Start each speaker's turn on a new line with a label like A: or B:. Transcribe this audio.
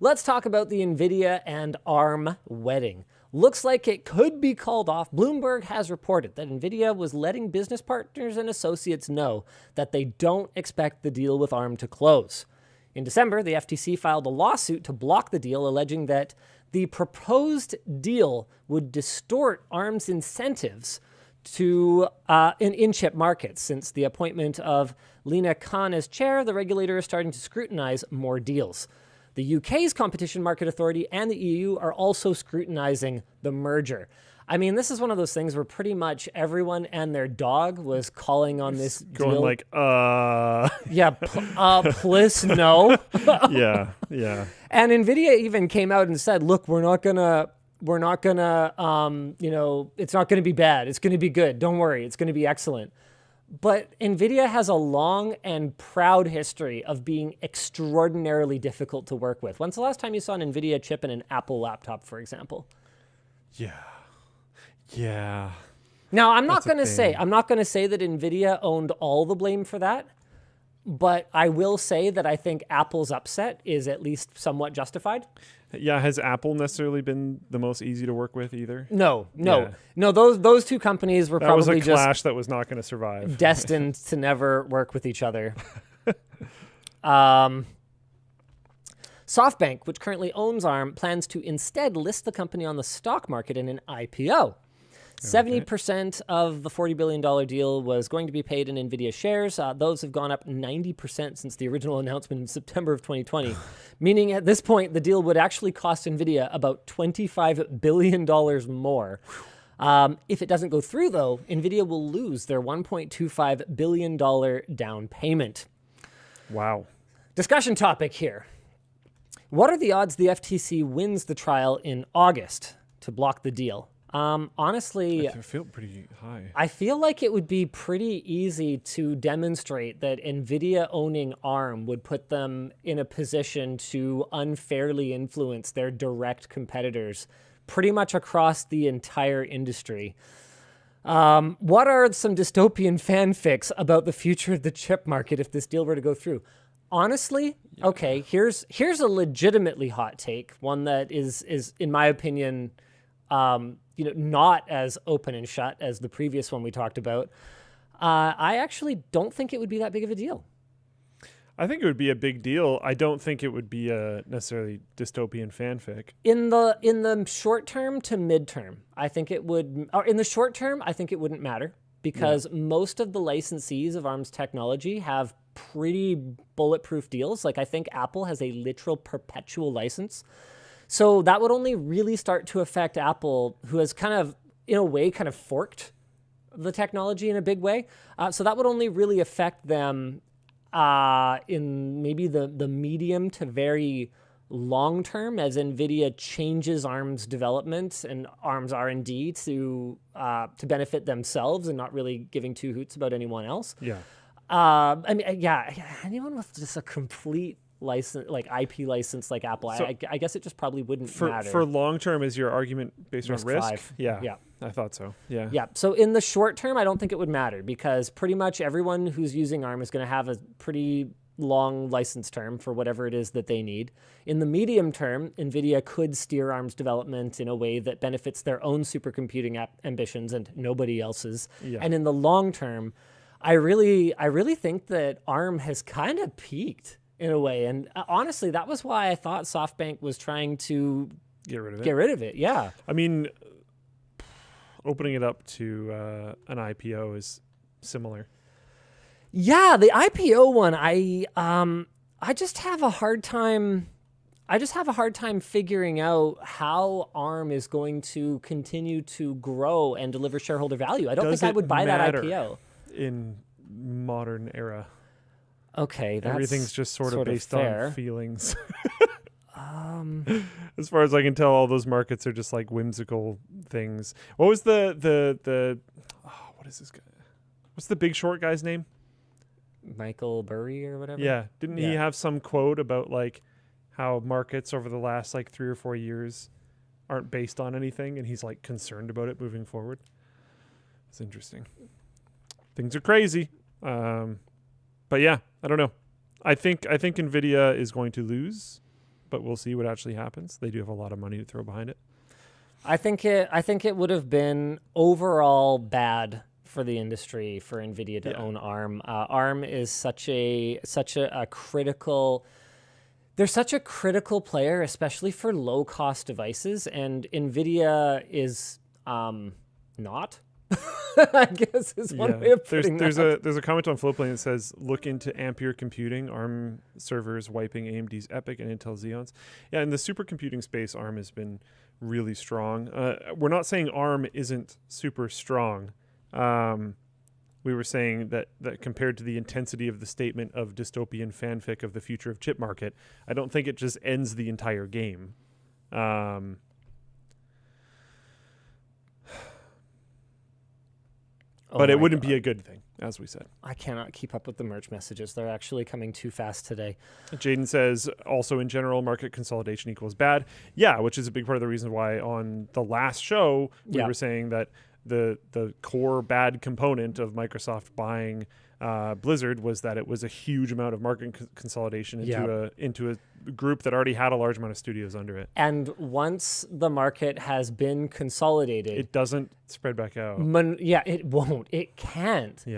A: Let's talk about the Nvidia and ARM wedding. Looks like it could be called off. Bloomberg has reported that Nvidia was letting business partners and associates know that they don't expect the deal with ARM to close. In December, the FTC filed a lawsuit to block the deal, alleging that the proposed deal would distort ARM's incentives to in-chip markets. Since the appointment of Lina Khan as chair, the regulator is starting to scrutinize more deals. The UK's Competition Market Authority and the EU are also scrutinizing the merger. I mean, this is one of those things where pretty much everyone and their dog was calling on this
B: Going
A: deal.
B: like,
A: Yeah, please no.
B: yeah.
A: And Nvidia even came out and said, look, it's not gonna be bad. It's gonna be good. Don't worry. It's gonna be excellent. But Nvidia has a long and proud history of being extraordinarily difficult to work with. When's the last time you saw an Nvidia chip in an Apple laptop, for example?
B: Yeah.
A: Now, I'm not going to say that Nvidia owned all the blame for that, but I will say that I think Apple's upset is at least somewhat justified.
B: Yeah, has Apple necessarily been the most easy to work with either?
A: No. Those two companies were
B: That
A: probably
B: was a clash that was not going to survive.
A: destined to never work with each other. SoftBank, which currently owns ARM, plans to instead list the company on the stock market in an IPO. 70% of the $40 billion deal was going to be paid in NVIDIA shares. Those have gone up 90% since the original announcement in September of 2020, meaning at this point, the deal would actually cost NVIDIA about $25 billion more. If it doesn't go through, though, NVIDIA will lose their $1.25 billion down payment.
B: Wow.
A: Discussion topic here. What are the odds the FTC wins the trial in August to block the deal? Honestly,
B: I feel pretty high.
A: I feel like it would be pretty easy to demonstrate that NVIDIA owning ARM would put them in a position to unfairly influence their direct competitors pretty much across the entire industry. What are some dystopian fanfics about the future of the chip market if this deal were to go through? Honestly, okay, here's a legitimately hot take, one that is in my opinion, not as open and shut as the previous one we talked about. I actually don't think it would be that big of a deal.
B: I think it would be a big deal. I don't think it would be a necessarily dystopian fanfic.
A: In the short term to midterm, I think it would. Or in the short term, I think it wouldn't matter because most of the licensees of ARM's technology have pretty bulletproof deals. Like I think Apple has a literal perpetual license. So that would only really start to affect Apple, who has kind of, in a way, kind of forked the technology in a big way. So that would only really affect them in maybe the medium to very long term as NVIDIA changes ARM's development and ARM's R&D to benefit themselves and not really giving two hoots about anyone else.
B: Yeah.
A: Anyone with just a complete license, like IP license, like Apple,
B: So
A: I guess it just probably wouldn't matter.
B: For long term, is your argument based on risk?
A: 5.
B: Yeah, I thought so. Yeah.
A: So in the short term, I don't think it would matter because pretty much everyone who's using ARM is going to have a pretty long license term for whatever it is that they need. In the medium term, NVIDIA could steer ARM's development in a way that benefits their own supercomputing ambitions and nobody else's.
B: Yeah.
A: And in the long term, I really think that ARM has kind of peaked in a way. And honestly, that was why I thought SoftBank was trying to
B: Get rid of it.
A: get rid of it. Yeah.
B: I mean, opening it up to an IPO is similar.
A: Yeah, the IPO one, I just have a hard time. Figuring out how ARM is going to continue to grow and deliver shareholder value. I don't think I would buy that IPO
B: in modern era.
A: Okay, that's
B: everything's just sort of based
A: fair.
B: on feelings. As far as I can tell, all those markets are just like whimsical things. What was what is this guy? What's the Big Short guy's name?
A: Michael Burry or whatever.
B: Yeah, didn't he have some quote about like how markets over the last like 3 or 4 years aren't based on anything, and he's like concerned about it moving forward? It's interesting. Things are crazy. But yeah, I don't know. I think Nvidia is going to lose but we'll see what actually happens. They do have a lot of money to throw behind it.
A: I think it would have been overall bad for the industry for Nvidia to own ARM. ARM is such a critical. They're such a critical player, especially for low cost devices, and Nvidia is not. I guess is one way of putting
B: there's
A: that.
B: there's a comment on Flowplane that says look into Ampere computing, ARM servers wiping AMD's EPYC and Intel Xeons. Yeah, in the supercomputing space, ARM has been really strong. We're not saying ARM isn't super strong. We were saying that compared to the intensity of the statement of dystopian fanfic of the future of chip market, I don't think it just ends the entire game. But it wouldn't be a good thing, as we said.
A: I cannot keep up with the merge messages. They're actually coming too fast today.
B: Jaden says, also in general, market consolidation equals bad. Yeah, which is a big part of the reason why on the last show, we were saying that the core bad component of Microsoft buying Blizzard was that it was a huge amount of market consolidation into a group that already had a large amount of studios under it.
A: And once the market has been consolidated,
B: it doesn't spread back out.
A: It won't. It can't.
B: Yeah.